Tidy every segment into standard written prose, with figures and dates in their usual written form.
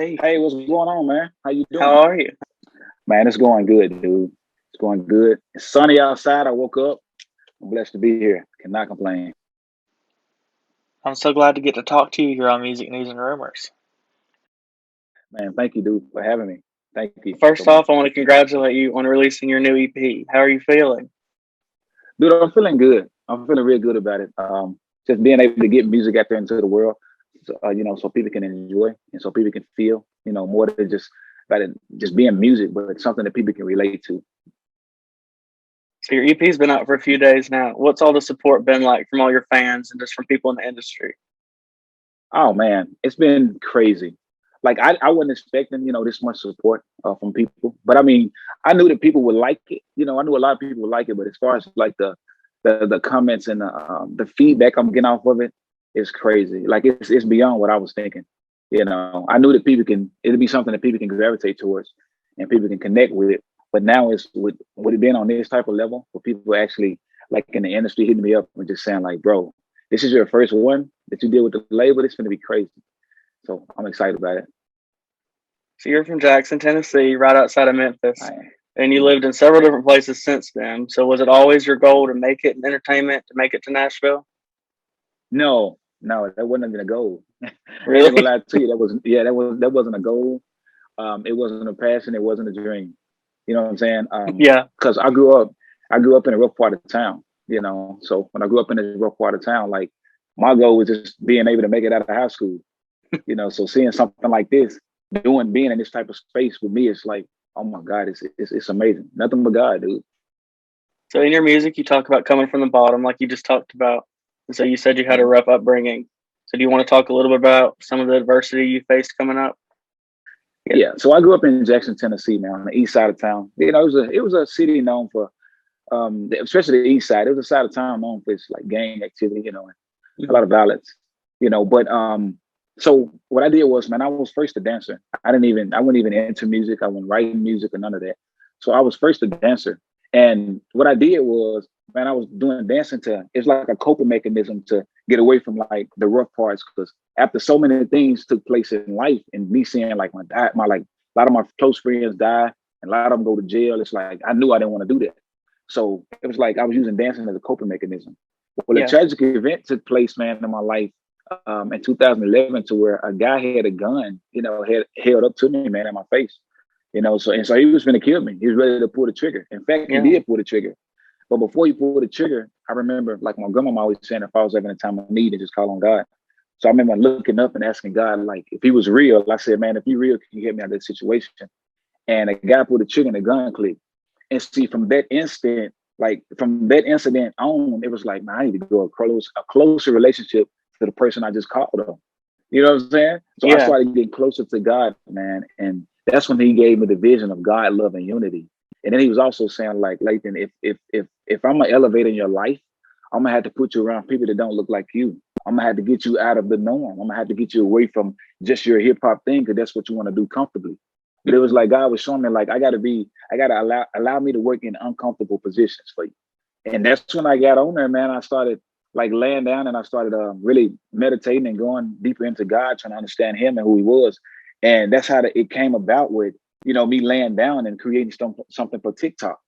Hey, Hey, what's going on, man? How you how doing? are you? Man, it's going good, dude. It's going good. It's sunny outside. I woke up. I'm blessed to be here. Cannot complain. I'm so glad to get to talk to you here on Music News and Rumors. Man, thank you, dude, for having me. Thank you so First much. off, I want to congratulate you on releasing your new EP. How are you feeling? Dude, I'm feeling good. I'm feeling real good about it. Just being able to get music out there into the world, so, so people can enjoy and so people can feel, more than just about it, just being music, but it's something that people can relate to. So your EP's been out for a few days now. What's all the support been like from all your fans and just from people in the industry? Oh man, it's been crazy. Like I wasn't expecting, this much support from people. But I mean, I knew that people would like it. I knew a lot of people would like it. But as far as like the comments and the feedback I'm getting off of it, it's crazy. Like it's beyond what I was thinking. I knew that it'd be something that people can gravitate towards and people can connect with it. But now it's with it being on this type of level, where people actually like in the industry hitting me up and just saying like, bro, this is your first one that you did with the label. It's going to be crazy. So I'm excited about it. So you're from Jackson, Tennessee, right outside of Memphis, I, and you lived in several different places since then. So was it always your goal to make it in entertainment, to make it to Nashville? no, that wasn't even a goal. I ain't gonna Really? lie to you. That wasn't a goal. It wasn't a passion. It wasn't a dream. You know what I'm saying? Yeah. Because I grew up in a rough part of town. So when I grew up in this rough part of town, like my goal was just being able to make it out of high school. So seeing something like this, being in this type of space with me, it's like, oh my God, it's amazing. Nothing but God, dude. So in your music, you talk about coming from the bottom, like you just talked about. And so you said you had a Mhm. rough upbringing. So do you want to talk a little bit about some of the adversity you faced coming up? Yeah. So I grew up in Jackson, Tennessee, man, on the east side of town. It was a city known for especially the east side. It was a side of town known for its like gang activity, and a Mhm. lot of violence. But so what I did was, man, I was first a dancer. I wasn't even into music. I wasn't writing music or none of that. So I was first a dancer. And what I did was, man, I was doing dancing it's like a coping mechanism to get away from like the rough parts. Because after so many things took place in life and me seeing like like a lot of my close friends die and a lot of them go to jail, it's like I knew I didn't want to do that. So it was like I was using dancing as a coping mechanism. Well, a Yeah. tragic event took place, man, in my life in 2011, to where a guy had a gun, had held up to me, man, in my face. So he was going to kill me. He was ready to pull the trigger. In fact, he Yeah. did pull the trigger. But before he pulled the trigger, I remember, like my grandma always saying, if I was having a time of need, and just call on God. So I remember looking up and asking God, like, if he was real. I said, man, if you're real, can you get me out of this situation? And a guy pulled the trigger and the gun clicked. And see, from that instant, like from that incident on, it was like, man, I need to go a closer relationship to the person I just called on. You know what I'm saying? So I Yeah. started getting closer to God, man. And that's when he gave me the vision of God, love, and unity. And then he was also saying, like, Lathan, if I'm gonna elevate in your life, I'm gonna have to put you around people that don't look like you. I'm gonna have to get you out of the norm. I'm gonna have to get you away from just your hip hop thing, because that's what you want to do comfortably. But it was Mhm. like God was showing me, like, I gotta allow me to work in uncomfortable positions for you. And that's when I got on there, man. I started like laying down and I started really meditating and going deeper into God, trying to understand Him and who He was. And that's how it came about with, me laying down and creating something for TikTok,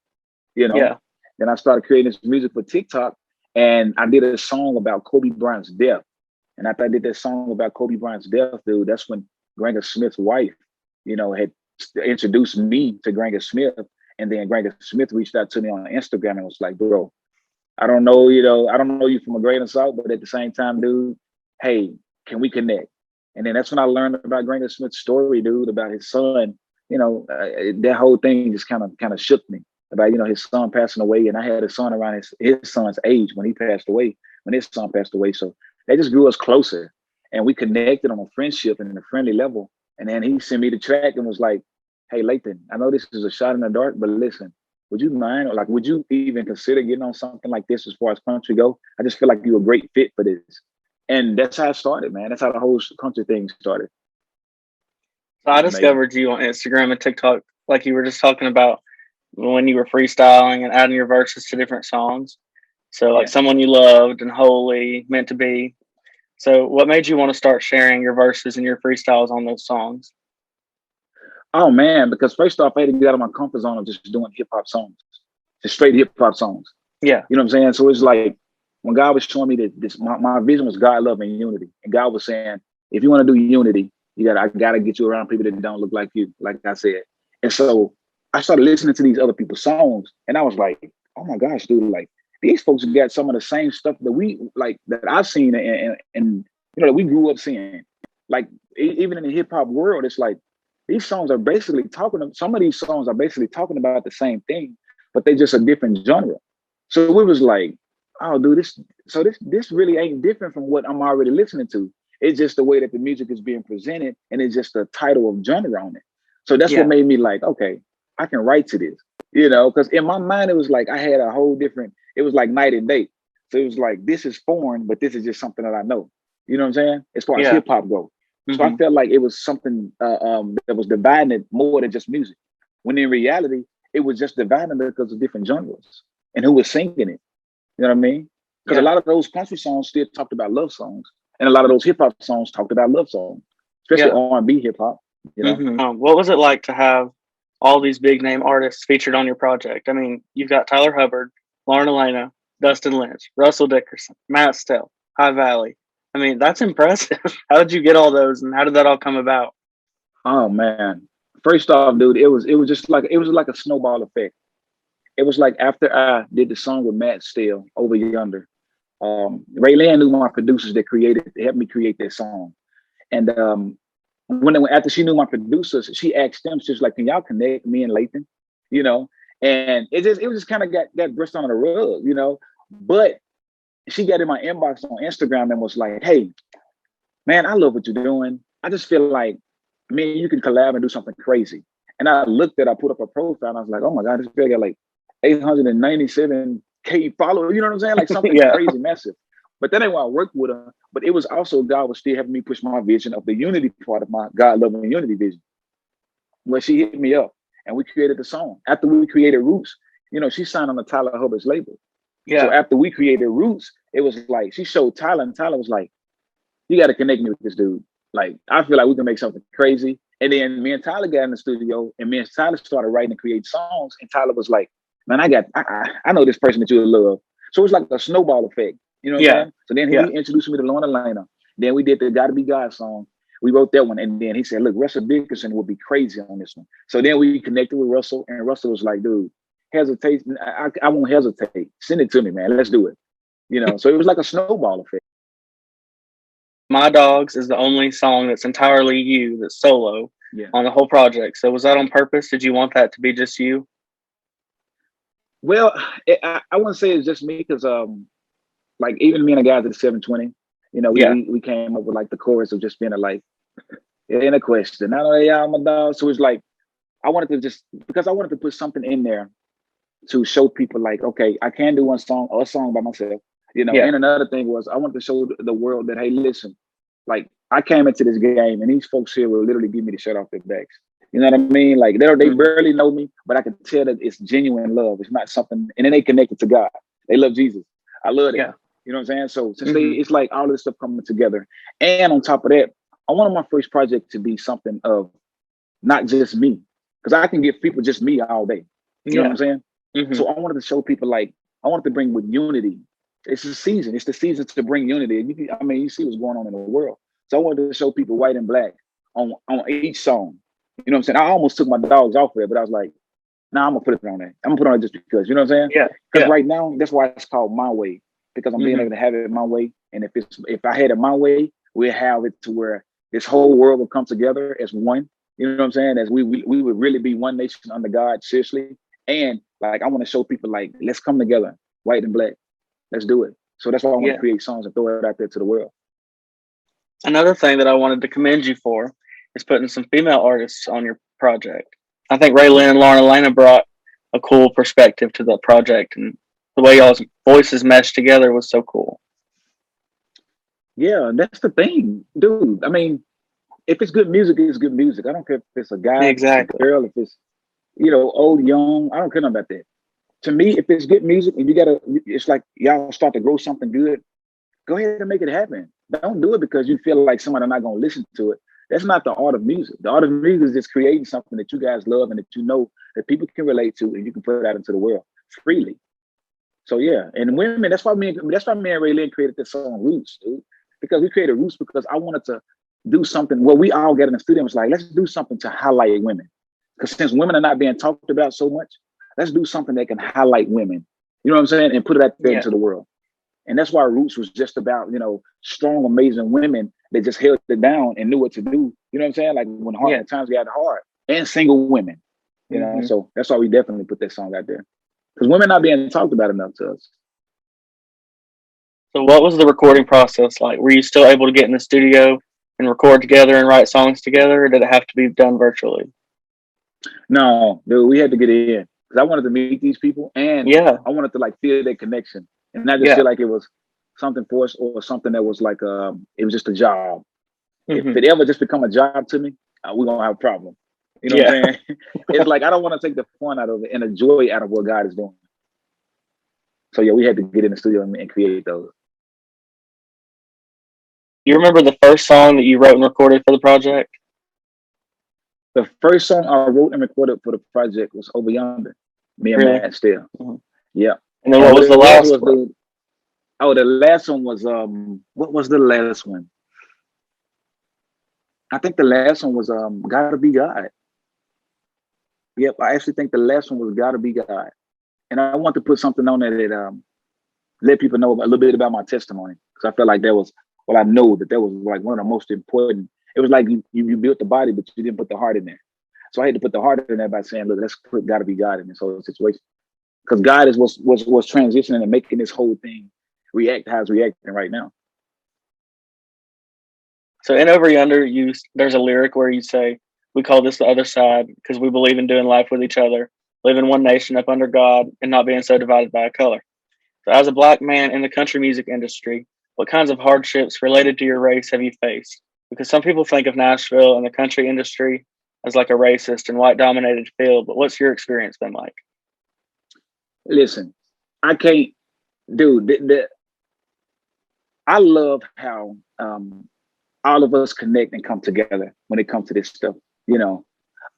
you know. Yeah. Then I started creating this music for TikTok, and I did a song about Kobe Bryant's death. And after I did that song about Kobe Bryant's death, dude, that's when Granger Smith's wife, had introduced me to Granger Smith. And then Granger Smith reached out to me on Instagram and was like, bro, I don't know you from a grain of salt, but at the same time, dude, hey, can we connect? And then that's when I learned about Granger Smith's story, dude, about his son. That whole thing just kind of shook me about, his son passing away. And I had a son around his son's age when he passed away, when his son passed away. So they just grew us closer and we connected on a friendship and a friendly level. And then he sent me the track and was like, hey, Lathan, I know this is a shot in the dark, but listen, would you mind, or like, would you even consider getting on something like this as far as country go? I just feel like you're a great fit for this. And that's how it started, man. That's how the whole country thing started. So It I was amazing. discovered you on Instagram and TikTok, like you were just talking about when you were freestyling and adding your verses to different songs. So like Yeah. Someone You Loved and Holy, Meant to Be. So what made you want to start sharing your verses and your freestyles on those songs? Oh man, because first off, I had to get out of my comfort zone of just doing hip hop songs, just straight hip hop songs. Yeah. You know what I'm saying? So it's like when God was showing me that my vision was God, love, and unity. And God was saying, if you want to do unity, I gotta get you around people that don't look like you, like I said. And so I started listening to these other people's songs, and I was like, oh my gosh, dude, like these folks got some of the same stuff that we like that I've seen and that we grew up seeing. Like even in the hip hop world, it's like these songs are basically some of these songs are basically talking about the same thing, but they just a different genre. So it was like, oh, dude, this really ain't different from what I'm already listening to. It's just the way that the music is being presented, and it's just the title of genre on it. So that's what made me like, okay, I can write to this, because in my mind it was like I had a whole different. It was like night and day. So it was like this is foreign, but this is just something that I know. You know what I'm saying? As far as hip hop goes. So I felt like it was something that was dividing it more than just music. When in reality, it was just dividing it because of different genres and who was singing it. You know what I mean? Because a lot of those country songs still talked about love songs, and a lot of those hip hop songs talked about love songs, especially R&B hip hop. What was it like to have all these big name artists featured on your project? I mean, you've got Tyler Hubbard, Alaina, Dustin Lynch, Russell Dickerson, Matt Stell, High Valley. I mean, that's impressive. How did you get all those, and how did that all come about? Oh man! First off, dude, it was like a snowball effect. It was like after I did the song with Matt Stell, Over Yonder. RaeLynn knew my producers that helped me create that song, and after she knew my producers, she asked them, she was like, "Can y'all connect me and Lathan?" And it was just kind of got brushed under the rug, But she got in my inbox on Instagram and was like, "Hey, man, I love what you're doing. I just feel like me and you can collab and do something crazy." And I put up a profile, and I was like, "Oh my God, this girl got like 897K followers." You know what I'm saying? Like something crazy, massive. But then I want to work with her. But it was also God was still helping me push my vision of the unity part of my God loving unity vision. Where she hit me up and we created the song. After we created Roots, she signed on the Tyler Hubbard's label. Yeah. So after we created Roots, it was like she showed Tyler, and Tyler was like, "You got to connect me with this dude. Like, I feel like we can make something crazy." And then me and Tyler got in the studio, and me and Tyler started writing and creating songs. And Tyler was like, "Man, I know this person that you love." So it's like a snowball effect. You know what I'm saying? So then he introduced me to Alaina. Then we did the Gotta Be God song. We wrote that one. And then he said, "Look, Russell Dickerson would be crazy on this one." So then we connected with Russell, and Russell was like, "Dude, hesitate. I won't hesitate. Send it to me, man. Let's do it." So it was like a snowball effect. My Dogs is the only song that's entirely you, that's solo on the whole project. So was that on purpose? Did you want that to be just you? Well, I wouldn't say it's just me because like even me and the guys at the 720, we came up with like the chorus of just being in a question. Not only y'all my dog. So it's like I wanted to put something in there to show people like, okay, I can do a song by myself. And another thing was I wanted to show the world that, hey, listen, like I came into this game and these folks here will literally give me the shirt off their backs. You know what I mean? Like they barely know me, but I can tell that it's genuine love. It's not something, and then they connected to God. They love Jesus. I love that. Yeah. You know what I'm saying? So since it's like all this stuff coming together. And on top of that, I wanted my first project to be something of not just me. Because I can give people just me all day. You know what I'm saying? Mm-hmm. So I wanted to show people I wanted to bring with unity. It's the season. It's the season to bring unity. You see what's going on in the world. So I wanted to show people white and black on each song. You know what I'm saying? I almost took my dogs off there, but I was like, nah, I'm gonna put it on there. I'm gonna put it on it just because. You know what I'm saying? Yeah. Because right now, that's why it's called My Way. Because I'm being able to have it my way. And if I had it my way, we'd have it to where this whole world will come together as one. You know what I'm saying? As we would really be one nation under God, seriously. And I want to show people let's come together, white and black. Let's do it. So that's why I want to create songs and throw it out there to the world. Another thing that I wanted to commend you for is putting some female artists on your project. I think RaeLynn and Alaina brought a cool perspective to the project, and the way y'all's voices meshed together was so cool. Yeah, that's the thing, dude. I mean, if it's good music, it's good music. I don't care if it's a guy, exactly, if it's a girl, if it's old, young. I don't care about that. To me, if it's good music and it's like y'all start to grow something good, go ahead and make it happen. Don't do it because you feel like somebody's not gonna listen to it. That's not the art of music. The art of music is just creating something that you guys love and that you know that people can relate to and you can put it out into the world freely. So yeah, and women, that's why me and RaeLynn created this song Roots, dude. Because we created Roots because I wanted to do something. Well, we all got in the studio and was like, let's do something to highlight women. Because since women are not being talked about so much, let's do something that can highlight women. You know what I'm saying? And put it out there into the world. And that's why Roots was just about, strong, amazing women that just held it down and knew what to do. You know what I'm saying? Like when times got hard, and single women. You know, so that's why we definitely put that song out there. Because women not being talked about enough to us. So what was the recording process like? Were you still able to get in the studio and record together and write songs together, or did it have to be done virtually? No, dude, we had to get in because I wanted to meet these people and I wanted to like feel their connection and not just feel like it was something forced or something that was like it was just a job. If it ever just become a job to me, we're gonna have a problem. You know what I'm saying? It's like I don't want to take the fun out of it and the joy out of what God is doing. So yeah, we had to get in the studio and create those. You remember the first song that you wrote and recorded for the project? The first song I wrote and recorded for the project was Over Yonder. Me and Matt Stell. Yeah. And then what was the last one? The last one was what was the last one? I think the last one was Gotta Be God. Yep, I actually think the last one was Gotta Be God. And I want to put something on there that let people know a little bit about my testimony. Because I felt like that was, I know that was like one of the most important. It was like you built the body, but you didn't put the heart in there. So I had to put the heart in there by saying, look, let's put Gotta Be God in this whole situation. Because God was transitioning and making this whole thing react how it's reacting right now. So in Over Yonder, there's a lyric where you say, we call this the other side because we believe in doing life with each other, live in one nation up under God, and not being so divided by a color. So as a Black man in the country music industry, what kinds of hardships related to your race have you faced? Because some people think of Nashville and the country industry as like a racist and white-dominated field, but what's your experience been like? Listen, I can't, dude, I love how all of us connect and come together when it comes to this stuff.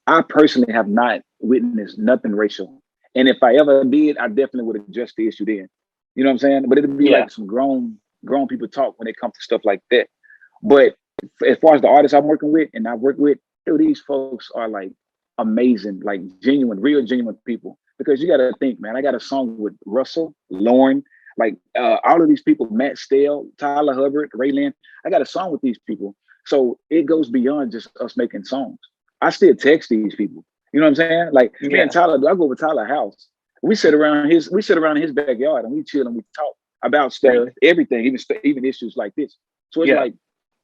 I personally have not witnessed nothing racial. And if I ever did, I definitely would address the issue then. You know what I'm saying? But it'd be like some grown people talk when it comes to stuff like that. But as far as the artists I'm working with and I work with, dude, these folks are like amazing, like genuine, real genuine people. Because you got to think, man, I got a song with Russell, Lauren, like all of these people, Matt Stell, Tyler Hubbard, RaeLynn. I got a song with these people. So it goes beyond just us making songs. I still text these people. You know what I'm saying? Like me and Tyler, I go over to Tyler's house. We sit around his backyard and we chill and we talk about stuff, everything, even issues like this. So it's like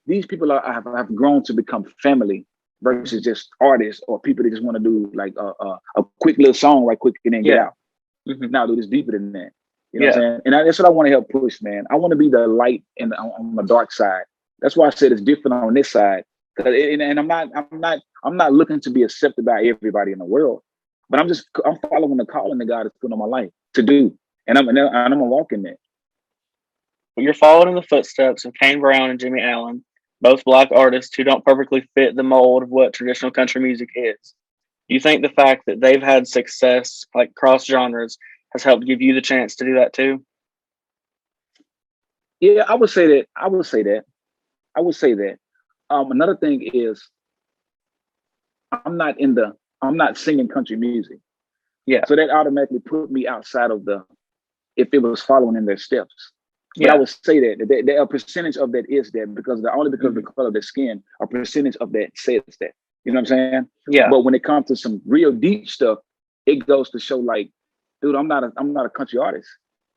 these people have grown to become family versus just artists or people that just want to do like a quick little song right quick and then get out. Now, dude, it's deeper than that. You know what I'm saying? And that's what I want to help push, man. I want to be the light on the dark side. That's why I said it's different on this side. And I'm not looking to be accepted by everybody in the world, but I'm following the calling that God has put on my life to do, and I'm gonna walk in that. You're following in the footsteps of Kane Brown and Jimmy Allen, both Black artists who don't perfectly fit the mold of what traditional country music is. Do you think the fact that they've had success, like cross genres, has helped give you the chance to do that too? Yeah, I would say that. Another thing is I'm not singing country music. Yeah. So that automatically put me outside of if it was following in their steps. But I would say that a percentage of that is that because of the color of their skin, a percentage of that says that. You know what I'm saying? Yeah. But when it comes to some real deep stuff, it goes to show like, dude, I'm not a country artist.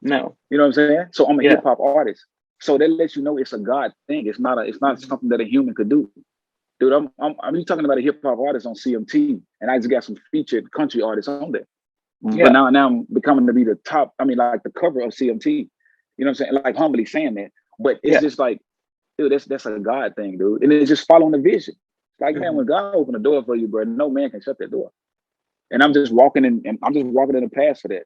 No. You know what I'm saying? So I'm a hip hop artist. So that lets you know it's a God thing. It's not something that a human could do. Dude, I'm talking about a hip hop artist on CMT, and I just got some featured country artists on there. Yeah. But now I'm becoming to be the top. I mean, like the cover of CMT. You know what I'm saying? Like humbly saying that, but it's just like, dude, that's a God thing, dude, and it's just following the vision. Like, man, when God opened the door for you, bro, no man can shut that door. And I'm just walking in the path for that.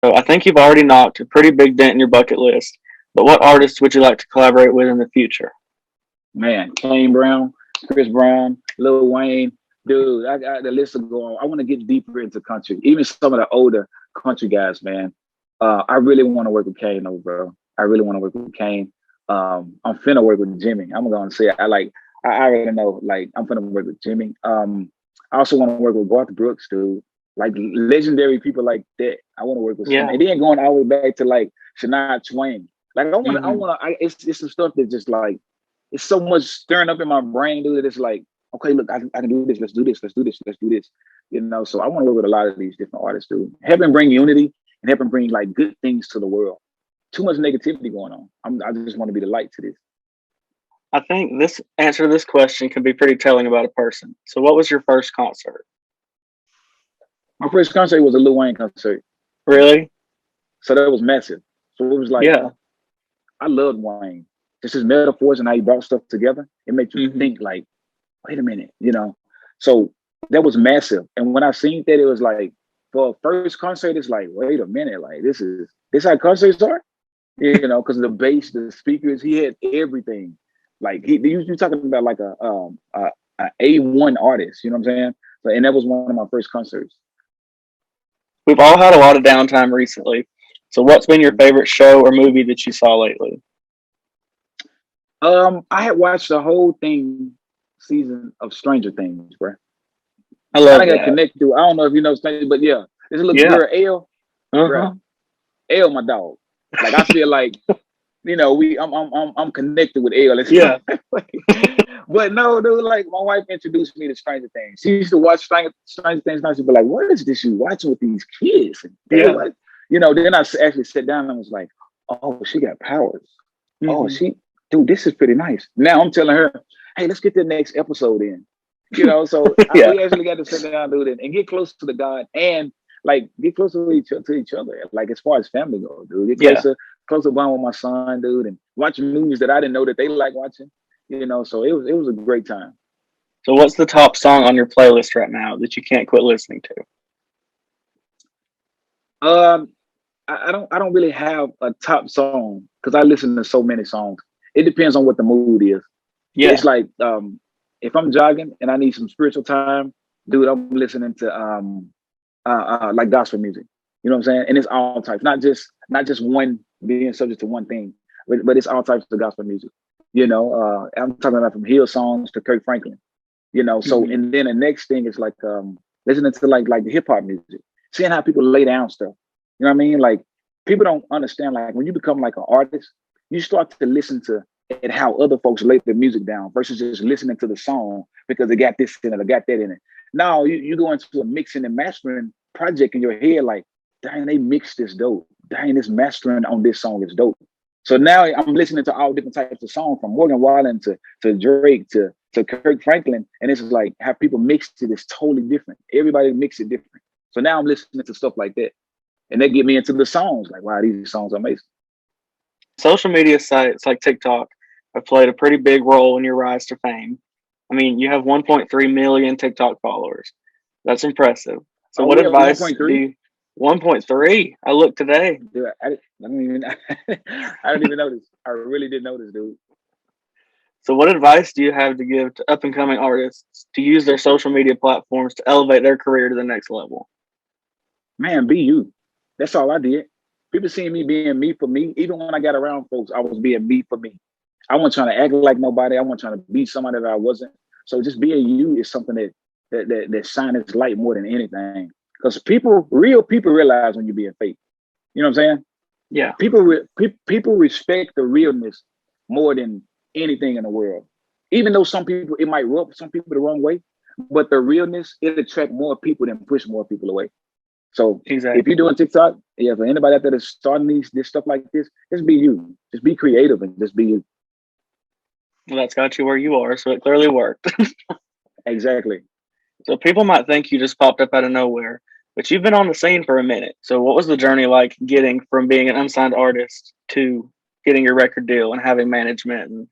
So I think you've already knocked a pretty big dent in your bucket list. But what artists would you like to collaborate with in the future? Man, Kane Brown, Chris Brown, Lil Wayne, dude, I got the list will go on. I want to get deeper into country, even some of the older country guys, man. I really want to work with Kane, though, bro. I really want to work with Kane. I'm finna work with Jimmy. I'm gonna say I already know, like I'm finna work with Jimmy. I also want to work with Garth Brooks, dude. Like legendary people like that. I want to work with some. And then going all the way back to like Shania Twain. Like it's some stuff that just like it's so much stirring up in my brain, dude. That it's like, okay, look, I can do this. Let's do this. Let's do this. Let's do this. You know, so I want to work with a lot of these different artists, dude. Help them bring unity and help them bring like good things to the world. Too much negativity going on. I just want to be the light to this. I think this answer to this question can be pretty telling about a person. So, what was your first concert? My first concert was a Lil Wayne concert. Really? So that was massive. So it was like, yeah, I loved Wayne. Just his metaphors and how he brought stuff together. It made you think like, wait a minute, you know? So that was massive. And when I seen that, it was like, for a first concert, it's like, wait a minute, like this how concerts are? You know, because of the bass, the speakers, he had everything. Like you talking about like a A1 artist, you know what I'm saying? So, and that was one of my first concerts. We've all had a lot of downtime recently. So, what's been your favorite show or movie that you saw lately? I had watched the whole season of Stranger Things, bro. I love that. I got connected to. I don't know if you know Stranger, but yeah, this little girl, Elle, bro. Elle, my dog. Like I feel like, you know, I'm connected with Elle. Yeah. But no, dude, like my wife introduced me to Stranger Things. She used to watch Stranger Things, and she'd be like, "What is this you watching with these kids?" And like, you know, then I actually sat down and was like, "Oh, she got powers. Oh, dude, this is pretty nice." Now I'm telling her, "Hey, let's get the next episode in." You know, so we actually got to sit down, dude, and get close to the God and like get closer to each other. Like as far as family goes, dude, get closer bond with my son, dude, and watching movies that I didn't know that they like watching. You know, so it was a great time. So what's the top song on your playlist right now that you can't quit listening to? I don't really have a top song because I listen to so many songs. It depends on what the mood is. Yeah. It's like if I'm jogging and I need some spiritual time, dude, I'm listening to like gospel music. You know what I'm saying? And it's all types, not just one being subject to one thing, but it's all types of gospel music. You know, I'm talking about from Hill songs to Kirk Franklin. You know, so and then the next thing is like listening to like the hip hop music, seeing how people lay down stuff. You know what I mean? Like people don't understand. Like when you become like an artist, you start to listen to and how other folks lay their music down versus just listening to the song because they got this in it or got that in it. Now you go into a mixing and mastering project in your head, like, dang, they mixed this dope. Dang, this mastering on this song is dope. So now I'm listening to all different types of songs from Morgan Wallen to Drake to Kirk Franklin. And it's like how people mixed it is totally different. Everybody mixed it different. So now I'm listening to stuff like that. And they get me into the songs. Like, wow, these songs are amazing. Social media sites like TikTok have played a pretty big role in your rise to fame. I mean, you have 1.3 million TikTok followers. That's impressive. So what advice do you... 1.3? I looked today. Dude, I didn't even notice. I really didn't notice, dude. So what advice do you have to give to up-and-coming artists to use their social media platforms to elevate their career to the next level? Man, be you. That's all I did. People seeing me being me for me. Even when I got around folks, I was being me for me. I wasn't trying to act like nobody. I wasn't trying to be somebody that I wasn't. So just being you is something that shines its light more than anything. Because real people realize when you're being fake. You know what I'm saying? Yeah. People respect the realness more than anything in the world. Even though some people, it might rub some people the wrong way, but the realness, it attracts more people than push more people away. So if you're doing TikTok, for anybody out there that's starting this stuff like this, just be you. Just be creative and just be you. Well, that's got you where you are, so it clearly worked. Exactly. So people might think you just popped up out of nowhere, but you've been on the scene for a minute. So what was the journey like getting from being an unsigned artist to getting your record deal and having management and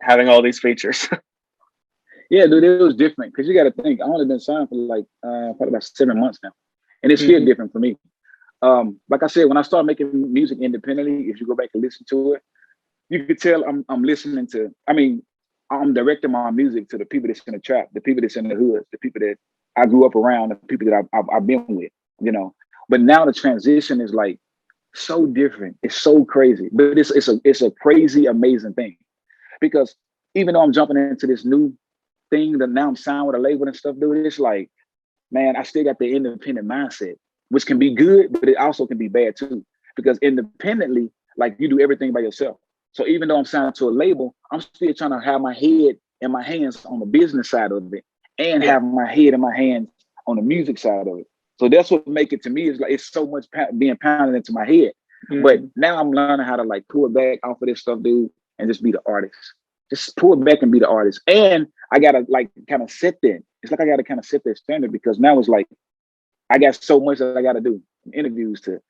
having all these features? Yeah, dude, it was different because you got to think. I only been signed for like probably about 7 months now, and it's still different for me. Like I said, when I started making music independently, if you go back and listen to it, you could tell I'm listening to. I mean, I'm directing my music to the people that's in the trap, the people that's in the hoods, the people that I grew up around, the people that I've been with, you know. But now the transition is like so different. It's so crazy, but it's a crazy, amazing thing because even though I'm jumping into this new thing that now I'm signed with a label and stuff, dude, it's like, man, I still got the independent mindset, which can be good, but it also can be bad too. Because independently, like you do everything by yourself. So even though I'm signed to a label, I'm still trying to have my head and my hands on the business side of it and have my head and my hands on the music side of it. So that's what make it to me is like, it's so much being pounded into my head. But now I'm learning how to like pull it back off of this stuff, dude, and just be the artist. Just pull it back and be the artist. And I gotta like kind of set that. It's like I gotta kind of set that standard because now it's like I got so much that I gotta do, from interviews to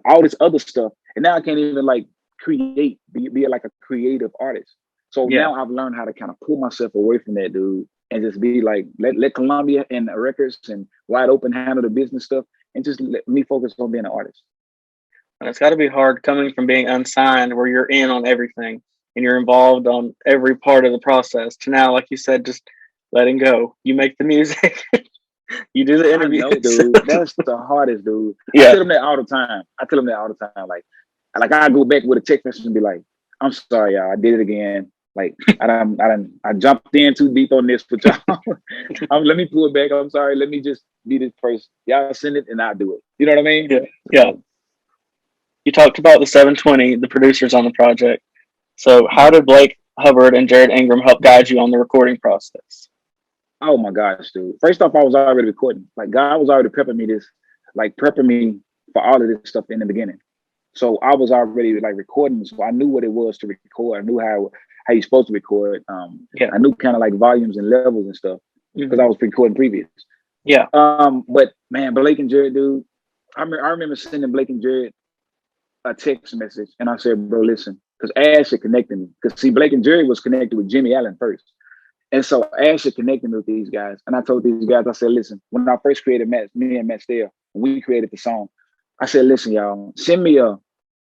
all this other stuff. And now I can't even like create, be like a creative artist. So now I've learned how to kind of pull myself away from that, dude, and just be like, let Columbia and the records and Wide Open handle the business stuff and just let me focus on being an artist. And it's got to be hard coming from being unsigned where you're in on everything and you're involved on every part of the process to now, like you said, just letting go. You make the music, you do the interviews. I know, dude. That's the hardest, dude. Yeah. I tell them that all the time. Like I go back with a text message and be like, I'm sorry, y'all. I did it again. Like I jumped in too deep on this with y'all. Let me pull it back. I'm sorry. Let me just be this person. Y'all send it and I'll do it. You know what I mean? Yeah. You talked about the 720, the producers on the project. So how did Blake Hubbard and Jared Ingram help guide you on the recording process? Oh my gosh, dude. First off, I was already recording. Like God was already prepping me for all of this stuff in the beginning. So I was already like recording. So I knew what it was to record. I knew how you're supposed to record. I knew kind of like volumes and levels and stuff because I was recording previous. Yeah. But man, Blake and Jared, dude, I remember sending Blake and Jared a text message and I said, bro, listen, because Ash had connected me. Because see, Blake and Jared was connected with Jimmy Allen first. And so Ash had connected me with these guys. And I told these guys, I said, listen, when I first created me and Matt Stell, when we created the song, I said, listen, y'all, send me a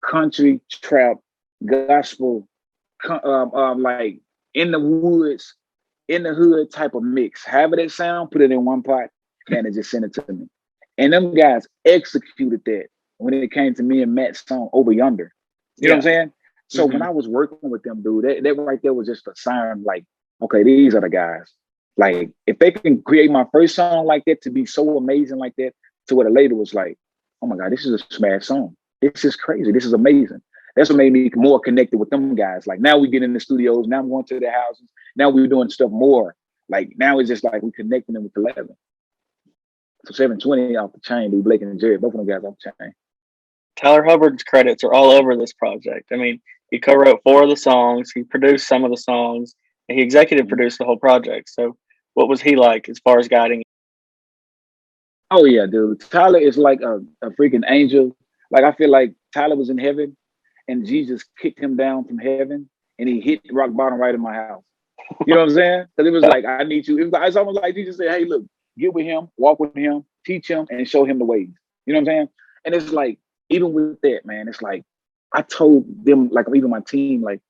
country, trap, gospel, like in the woods, in the hood type of mix. However that sound, put it in one pot, and just send it to me. And them guys executed that when it came to me and Matt's song Over Yonder. You know what I'm saying? So when I was working with them, dude, that right there was just a sign like, okay, these are the guys. Like, if they can create my first song like that to be so amazing like that, to what a later was like, oh my God, this is a smash song. This is crazy. This is amazing. That's what made me more connected with them guys. Like now we get in the studios. Now I'm going to their houses. Now we're doing stuff more. Like now it's just like we're connecting them with the 11. So 720 off the chain, dude. Blake and Jared, both of them guys off the chain. Tyler Hubbard's credits are all over this project. I mean, he co-wrote 4 of the songs. He produced some of the songs. And he executive produced the whole project. So what was he like as far as guiding? Oh yeah, dude. Tyler is like a freaking angel. Like I feel like Tyler was in heaven and Jesus kicked him down from heaven and he hit rock bottom right in my house. You know what I'm saying? Because it was like, I need you. It's almost like Jesus said, hey, look, get with him, walk with him, teach him, and show him the ways. You know what I'm saying? And it's like, even with that, man, it's like, I told them, like even my team, like,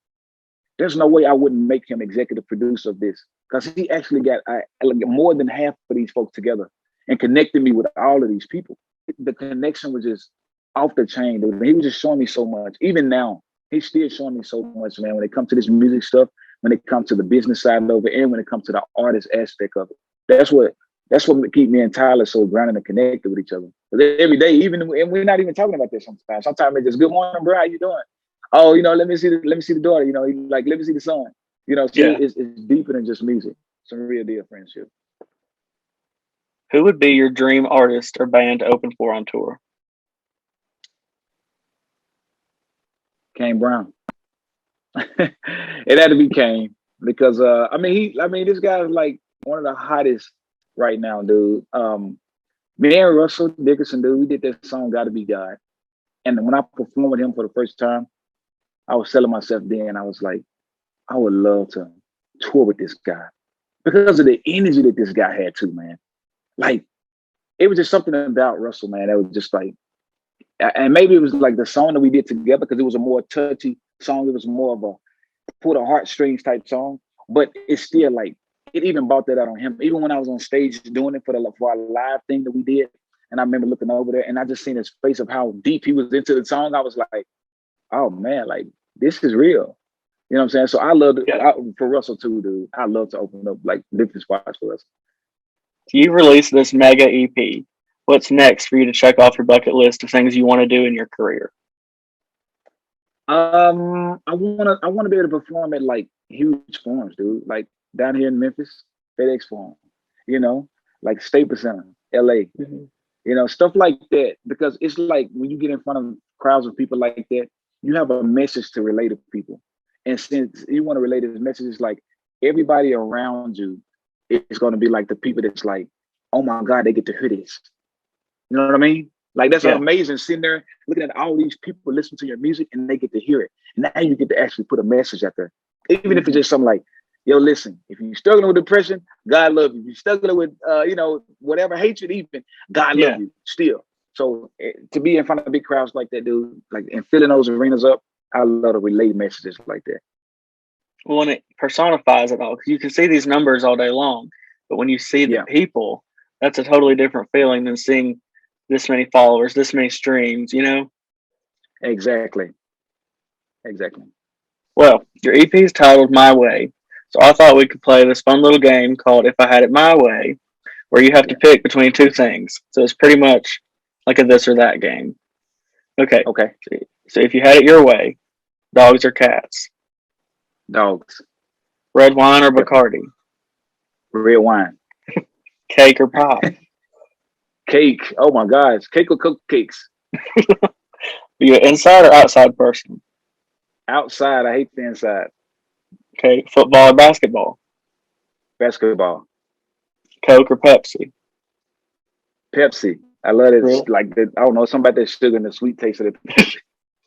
there's no way I wouldn't make him executive producer of this. Because he actually got more than half of these folks together and connected me with all of these people. The connection was just off the chain, dude. He was just showing me so much. Even now, he's still showing me so much, man, when it comes to this music stuff, when it comes to the business side of it, and when it comes to the artist aspect of it. That's what keep me and Tyler so grounded and connected with each other. Because every day, and we're not even talking about this sometimes. Sometimes it's just, good morning, bro, how you doing? Oh, let me see the daughter, like, let me see the son. So it's deeper than just music. It's a real deal friendship. Who would be your dream artist or band to open for on tour? Kane Brown. It had to be Kane because this guy's like one of the hottest right now, dude. Me and Russell Dickerson, dude, we did that song "Gotta Be God," and when I performed with him for the first time, I was telling myself then, I was like, I would love to tour with this guy because of the energy that this guy had too, man. Like, it was just something about Russell, man, that was just like, and maybe it was like the song that we did together because it was a more touchy song. It was more of a pull the heartstrings type song. but it's still like it even brought that out on him. Even when I was on stage doing it for our live thing that we did, and I remember looking over there and I just seen his face of how deep he was into the song. I was like, oh man, like this is real. You know what I'm saying? So I love for Russell too, dude. I love to open up like different spots for Russell. You released this mega EP. What's next for you to check off your bucket list of things you want to do in your career? I wanna be able to perform at like huge forums, dude. Like down here in Memphis, FedEx Forum, you know, like Staples Center, LA, you know, stuff like that. Because it's like when you get in front of crowds of people like that, you have a message to relay to people. And since you want to relay this message, it's like everybody around you is going to be like the people that's like, oh my God, they get to hear this. You know what I mean? Like that's amazing sitting there looking at all these people listening to your music and they get to hear it. And now you get to actually put a message out there. Even if it's just something like, yo, listen, if you're struggling with depression, God love you. If you're struggling with, you know, whatever hatred even, God love you still. So to be in front of big crowds like that, dude, like and filling those arenas up, I love to relay messages like that. Well, when it personifies it all, because you can see these numbers all day long, but when you see the people, that's a totally different feeling than seeing this many followers, this many streams, you know? Exactly. Well, your EP is titled My Way, so I thought we could play this fun little game called If I Had It My Way, where you have to pick between two things. So it's pretty much like a this or that game. Okay. So if you had it your way, dogs or cats? Dogs. Red wine or Bacardi? Red wine. Cake or pie? Cake. Oh my gosh. Cake or cupcakes? Are you an inside or outside person? Outside. I hate the inside. Okay. Football or basketball? Basketball. Coke or Pepsi? Pepsi. I love it. Really? Like the, I don't know, something about that sugar and the sweet taste of it.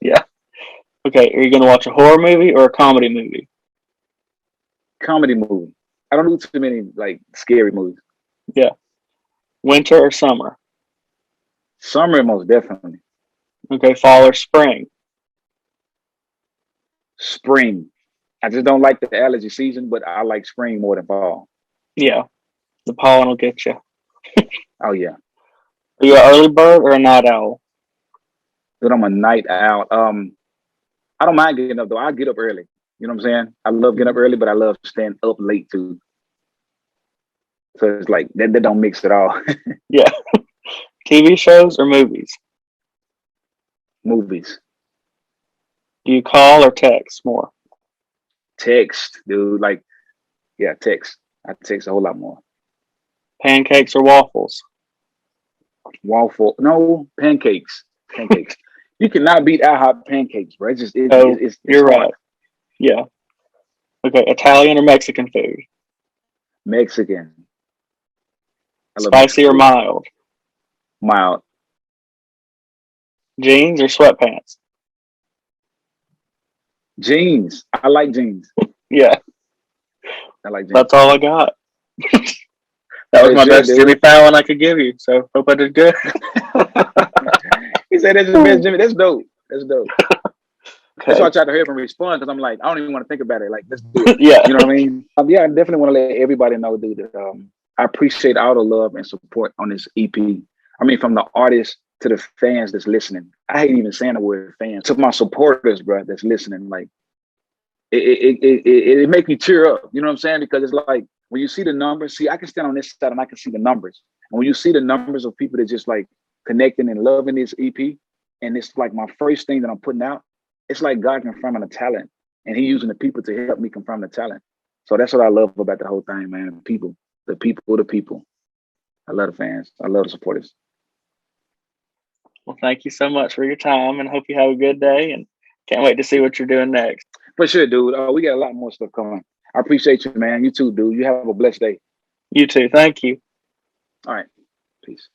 Yeah. Okay. Are you going to watch a horror movie or a comedy movie? Comedy movie. I don't do too many like scary movies. Yeah. Winter or summer? Summer, most definitely. Okay. Fall or spring? Spring. I just don't like the allergy season, but I like spring more than fall. Yeah. The pollen will get you. Oh yeah. Are you an early bird or a night owl? But I'm a night owl. I don't mind getting up though. I get up early. You know what I'm saying? I love getting up early, but I love staying up late too. So it's like that don't mix at all. Yeah. TV shows or movies? Movies. Do you call or text more? Text, dude. Like, yeah, text. I text a whole lot more. Pancakes or waffles? Waffle. No, pancakes. Pancakes. You cannot beat IHOP pancakes, bro. It's you're hard. Right. Yeah. Okay. Italian or Mexican food? Mexican. Spicy or mild? Mild. Jeans or sweatpants? Jeans. I like jeans. Yeah. I like jeans. That's all I got. That was my best Jimmy Fallon I could give you. So hope I did good. He said that's the best Jimmy. That's dope. That's dope. Okay. That's why I tried to hurry up and respond because I'm like, I don't even want to think about it. Like, let's do it. Yeah. You know what I mean? Yeah, I definitely want to let everybody know, dude, that I appreciate all the love and support on this EP. I mean, from the artists to the fans that's listening. I hate even saying the word fans. To my supporters, bro, that's listening. Like, it makes me tear up. You know what I'm saying? Because it's like, when you see the numbers, I can stand on this side and I can see the numbers. And when you see the numbers of people that just like connecting and loving this EP, and it's like my first thing that I'm putting out, it's like God confirming the talent and he using the people to help me confirm the talent. So that's what I love about the whole thing, man. The people. I love the fans. I love the supporters. Well, thank you so much for your time and hope you have a good day and can't wait to see what you're doing next. For sure, dude. We got a lot more stuff coming. I appreciate you, man. You too, dude. You have a blessed day. You too. Thank you. All right. Peace.